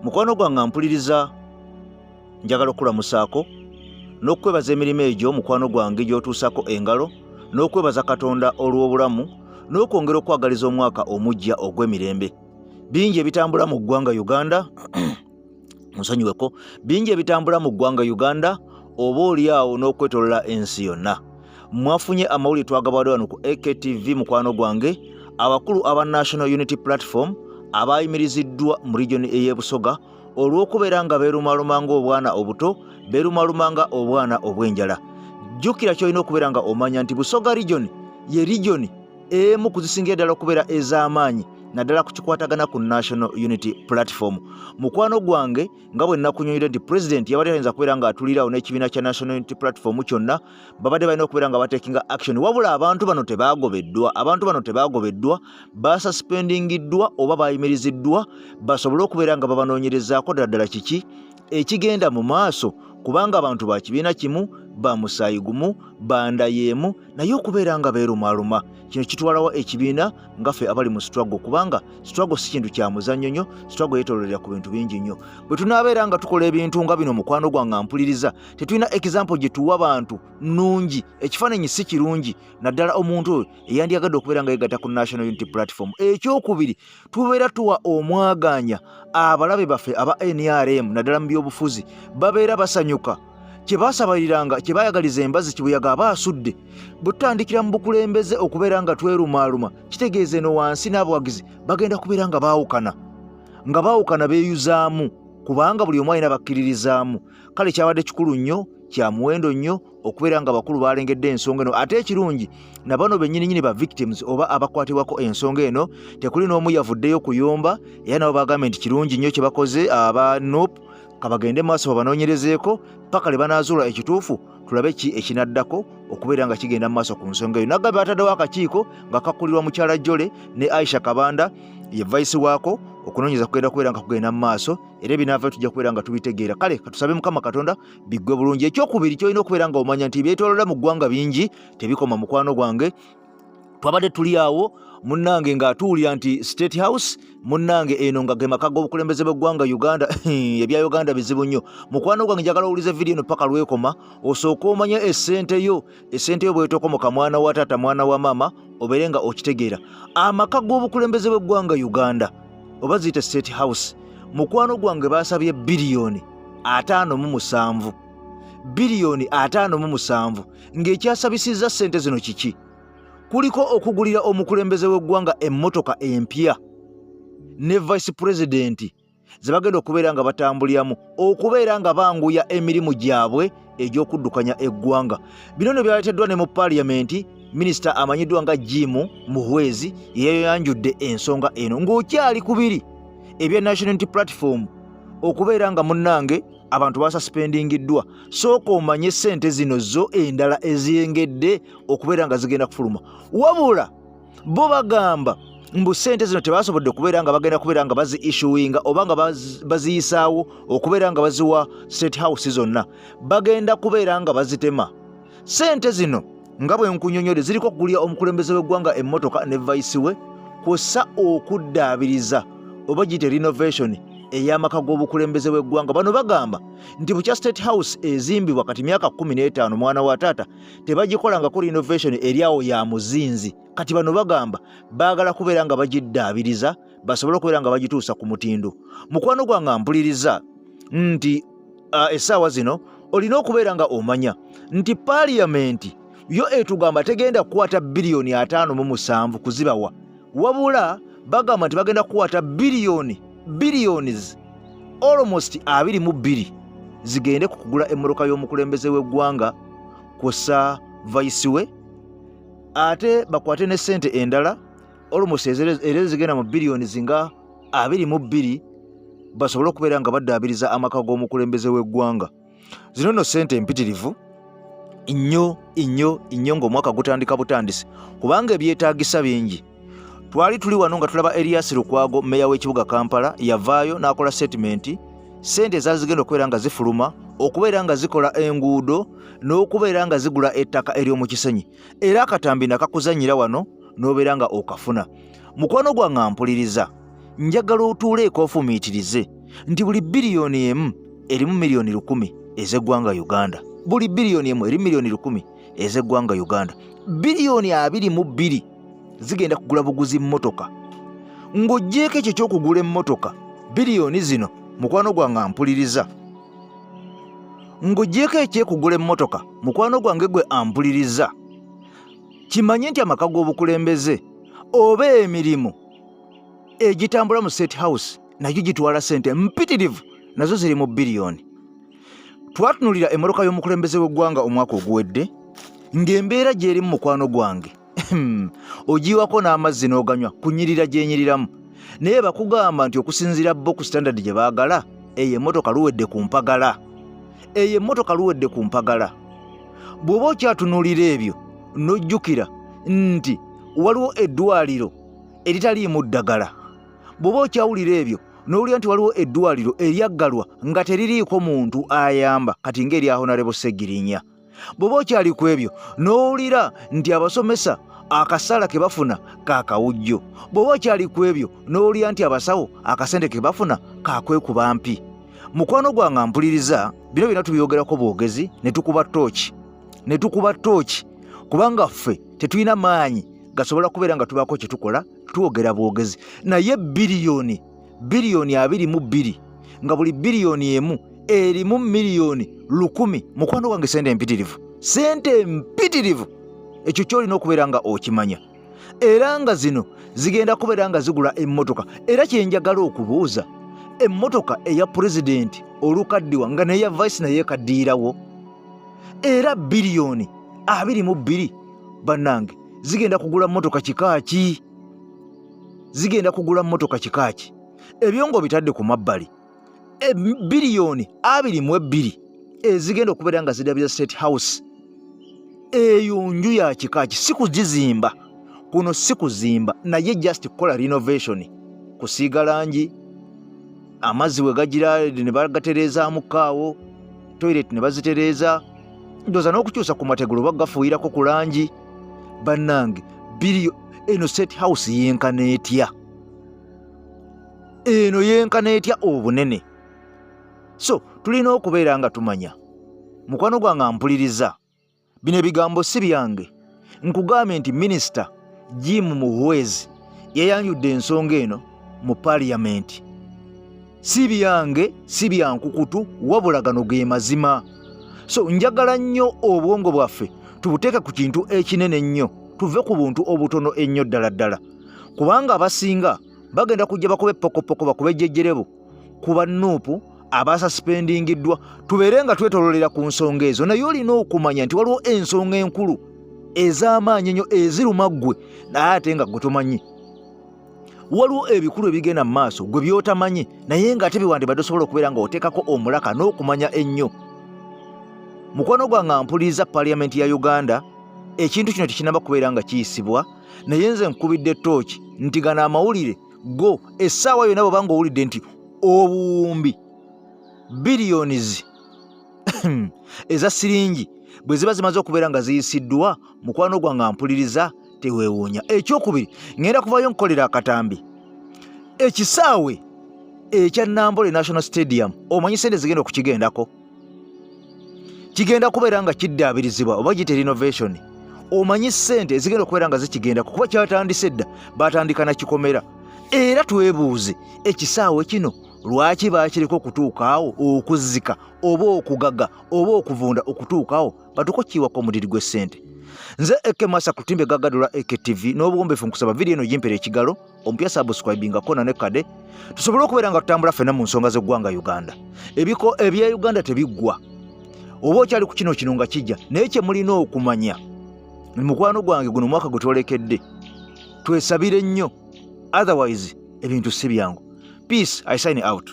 mukwano gwange mpuliriza njagala okulamusaako n'okwebaza emirimu egyo mukwano gwange gy'otuusako engalo n'okwebaza Katonda olw'obulamu n'okwongera okwagaliza omwaka omujja ogw'emirembe. Bingi ebitambula mu ggwanga Uganda musonyiweko, bingi ebitambula mu ggwanga Uganda oba oliawo n'okwetolola ensi yonna. Mwafunye amawulire twagabadde wano ku AKTV mukwano gwange, abakulu aba National Unity Platform abayimiriziddwa mu region ey'Ebusoga olw'okubeera nga beerumalumanga obwana obuto, beerumalumanga obwana obw'enjala. Jjukira ky'olina okubeera nga omanya nti Busoga region ye region emu kuzisingira ddala okubeera ez'amaanyi naddala ku kikwatagana ku National Unity Platform. Mukwano gwange nga bwe nnakunyonyera nti President yabadde ayinza kubeera nga atulirawo n'ekibiina kya National Unity Platform kyonna, babadde balina okubeera nga batekinga action. Wabula abantu bano tebaagobeddwa, basuspendingiddwa oba bayimiriziddwa basobole okubeera nga babanoonyerezaako ddala kiki ekigenda mu maaso, kubanga abantu ba kibiina kimu, ba musaayi gumu, banda yeemu, naye okubeera nga beerumaluma. Kino kitwalawo ekibiina ngaffe abali mu struggle, kubanga struggle si kintu kya muzannyo nnyo, struggle yeetoololera ku bintu bingi nnyo. Bwe tunaabeera nga tukola ebintu nga bino mukwano gwange mpuliriza, tetulina example gye tuwa bantu nnungi, ekifaananyi si kirungi, naddala omuntu oyo eyandyagadde okubeera nga yegatta ku National Unity Platform. Ekyokubiri, tubeera tuwa omwaganya abalabe baffe aba NRM naddala mu byobufuzi, babeera basanyuka kye baasabaliranga, kye baayagaliza embazi kibuyaga aba asudde. Bwe tutandikira mu bukulembeze okubeera nga twerumaluma, kitegeeze no wansi n'abawagizi bagenda kubeera nga baawukana beeyuzaamu, kubanga buli omu alina bakkiririzaamu. Kale kyabadde kikulu nnyo, kya muwendo nnyo okubeera nga abakulu balengedde ensonga eno. Ate ekirungi na bano bennyini ba victims oba abakwatibwako ensonga eno, tekuli n'omu yavuddeyo kuyomba, era nabo bagambye nti kirungi nnyo kye bakoze aba NUP, kabagende maaso babanoonyerezeeko paka le banaazuula ekituufu, tulabe ki ekinaddako okubeera nga kigenda mu maaso ku nsonga eyo. Nagambye bataddewo akakiiko nga kakkulirwa mukyala Jole ne Aisha Kabanda ye vice waako, okunoonyeza kugenda kubeera nga kugenda mu maaso, era ebinaava tujja kubeera nga tubitegeera. Kale katusabe Mukama Katonda biggwe bulungi. Ekyokubiri kyolina okubeera nga omanya nti byetooloola mu ggwanga bingi tebikoma mukwano gwange. Twabadde tuli awo munnange ng'atuwulira nti State House, munnange eno nga ge maka g'obukulembeze bw'eggwanga Uganda. Ebya Uganda bizibu nnyo. Mukwano gwange njagala owulize vidiyo eno paka lwekoma, osooka omanye essente yo bw'etokomoka mwana wa taata mwana wa maama, obeere nga okitegeera. Amaka g'obukulembeze bw'eggwanga Uganda oba ziyite State House, mukwano gwange baasabye biliyoni 57. Biliyoni 57 ng'ekyasabisizza ssente zino kiki? Kuliko okugulira omukulembeze w'eggwanga emmotoka empya ne vice president ze bagenda okubeera nga batambuliramu, okubeera nga banguya emirimu gyabwe egy'okuddukanya eggwanga. Bino ne byaleeteddwa ne mu paaliyamenti, minisita amanyiddwa nga Jim Muhwezi yeeyanjudde ensonga eno ng'okyali kubiri ebya National Unity Platform okubeera nga munnange abantu basuspendingiddwa. Sooka omanye ssente zino zo endala eziyengedde okubeera nga zigenda kufuluma. Wabula bo bagamba mbu ssente zino tebasobodde kubeera nga bagenda kubeera nga bazi-issuinga oba nga baziyisaawo okubeera nga baziwa State House zonna, bagenda kubeera nga bazitema. Ssente zino nga bwe nkunyonyole ziriko okugulira omukulembeze w'eggwanga emmotoka ne vice we, kw'ossa okuddaabiriza oba giyite renovation ey'amaka g'obukulembeze bw'eggwanga. Bano bagamba nti bukya State House ezimbibwa kati myaka 15 mwana wa taata tebagikolangako renovation eri awo ya muzinzi. Kati bano bagamba baagala kubeera nga bagiddaabiriza basobole okubeera nga bagituusa ku mutindo. Mukwano gwange mpuliriza nti essaawa zino olina okubeera nga omanya nti paaliyamenti yo etugamba tegenda kukwata biliyoni 57 kuzibawa, wabula bagamba nti bagenda kukwata billions almost 22 zigende kukugula emmotoka y'omukulembeze w'eggwanga kw'ossa vice we, ate bakwate ne ssente endala almost era zigenda mu billions nga 22 basobole okubeera nga baddaabiriza amaka g'omukulembeze w'eggwanga. Zino nno ssente empitirivu nnyo ng'omwaka gutandika butandisi, kubanga ebyetaagisa bingi. Twali tuli wano nga tulaba Elias Lukwago, meya w'ekibuga Kampala, yavaayo n'akola statement. Ssente zazigenda okubeera nga zifuluma, okubeera nga zikola enguudo, n'okubeera nga zigula ettaka ery'omu kisenyi, era akatambi nakakuzannyira wano n'obeera nga okafuna. Mukwano gwange mpuliriza, njagala otuuleeko ofumiitirize nti buli biliyoni emu erimu miliyoni 10 ez'eggwanga Uganda. Buli biliyoni emu erimu miliyoni 10 ez'eggwanga Uganda. Biliyoni 22 zigenda kugula buguzi mmotoka. Ng'oggyeko ekyo ky'okugula emmotoka, biliyoni zino mukwano gwange ampuliriza. Ng'oggyeko eky'okugula emmotoka, mukwano gwange gwe ampuliriza. Kimanye nti amaka g'obukulembeze oba emirimu egitambula mu State House nayo gitwala ssente mpitirivu, nazo ziri mu biliyoni. Twatunulira emmotoka y'omukulembeze w'eggwanga omwaka oguwedde, ng'embeera gy'erimu mukwano gwange ogiwako n'amazzi n'oganywa kunyirira gyenyiriramu, naye bakugamba nti okusinziira bo ku standard gye baagala, eyo emmotoka luwedde ku mpagala. Eyo emmotoka luwedde ku mpagala. Bw'oba okyatunuulira ebyo n'ojjukira nti waliwo eddwaliro eritaliimu ddagala, bw'oba okyawulira ebyo n'owulira nti waliwo eddwaliro eryaggalwa nga teririiko muntu ayamba kati ng'eri Honorable Segirinya, bw'oba okyali ku ebyo n'owulira nti abasomesa akasaala ke bafuna kaakawujjo, bw'oba okyali ku ebyo n'owulira nti abasawo akasente ke bafuna kaakwekuba mpi, mukwano gwange ampuliriza, bino byonna tubyogerako bwogezi ne tukuba ttooki kubanga ffe tetulina maanyi gasobola kubeera nga tubaako kye tukola, twogera bwogezi. Naye biliyoni 22 nga buli biliyoni emu erimu miliyoni 10, mukwano gwange sente mpitirivu. Ekyo kyolina okubeera nga okimanya. Era nga zino zigenda kubeera nga zigula emmotoka. Era kyenjagala okubuuza, emmotoka eya pulezidenti olukaddiwa nga neya vice naye ekaddiirawo, era biliyoni 22 bannange zigenda kugula mmotoka kikaaki? Ebyo ng'obitadde ku mabbali, biliyoni 22 ezigenda okubeera nga zidabira State House. Eyo nju ya kikaaki, si kugizimba kuno, si kuzimba naye just kukola renovation, kusiiga langi, amazzi we gagira ne bagatereezaamu kaawo, toilet ne bazitereeza, ndoza n'okukyusa ku mategula bagafuuyirako ku langi. Bannange eno State House yenkana etya? Eno yenkana etya obunene? So tulina okubeera nga tumanya, mukwano gwange ampuliriza, bino ebigambo si byange. Nkugambye nti Minisita Jim Muhwezi yayanjudde ensonga eno mu Parliament. Si byange, si byankukutu, wabula gano ge mazima. So njagala nnyo obwongo bwaffe tubuteeke ku kintu ekinene nnyo, tuve ku buntu obutono ennyo ddala ddala, kubanga abasinga bagenda kujja bakuba epokopoko, bakuba ejjejjerebo ku bannuupu abasasuspendingiddwa, tubeere nga twetololera ku nsonga ezo. Naye olina okumanya nti waliwo ensonga enkulu ez'amaanyi ennyo eziruma ggwe naye ate nga gwe tomanyi. Waliwo ebikulu ebigenda mu maaso gwe by'otamanyi naye ng'ate biwandibadde osobola okubeera nga oteekako omulaka n'okumanya ennyo. Mukwano gwange ampuliriza, Parliament ya Uganda ekintu kino tekinaba kubeera nga kiyisibwa, naye nze nkubidde ttooki nti gano amawulire go essaawa yonna bw'oba nga owulidde nti obuwumbi biliyonizi eza siringi bwe ziba zimaze okubeera nga ziyisiddwa, mukwano gwange ampuliriza, teweewuunya. Ekyokubiri, ngenda kuvaayo nkolera akatambi. Ekisaawe ekya Nambole National Stadium omanyi sente zigenda okukigendako? Kigenda kubeera nga kiddaabirizibwa oba gite renovation. Omanyi sente zigenda okubeera nga zikigendako kuba kyatandise dda, batandika na kikomera. Era twebuuze, ekisaawe kino lwaki baakiriko okutuuka awo okuzzika oba okugaga oba okuvunda okutuuka awo batukokiwako omudiri gw'essente. Nze Ekemasa kutimbe gagadula EKTV n'obuwombeefu nkusaba vidiyo eno gimpera ekigalo, omupya subscribingako na ne kade, tusobole okubeera nga tutambula ffenna mu nsonga z'eggwanga Uganda. Ebiko ebya Uganda tebiggwa. Oba okyali ku kino nga kijja, naye kye mulina okumanya, mukwano gwange guno mwaka gwe twolekedde, twesabire nnyo, otherwise ebintu si byangu. Peace, I sign out.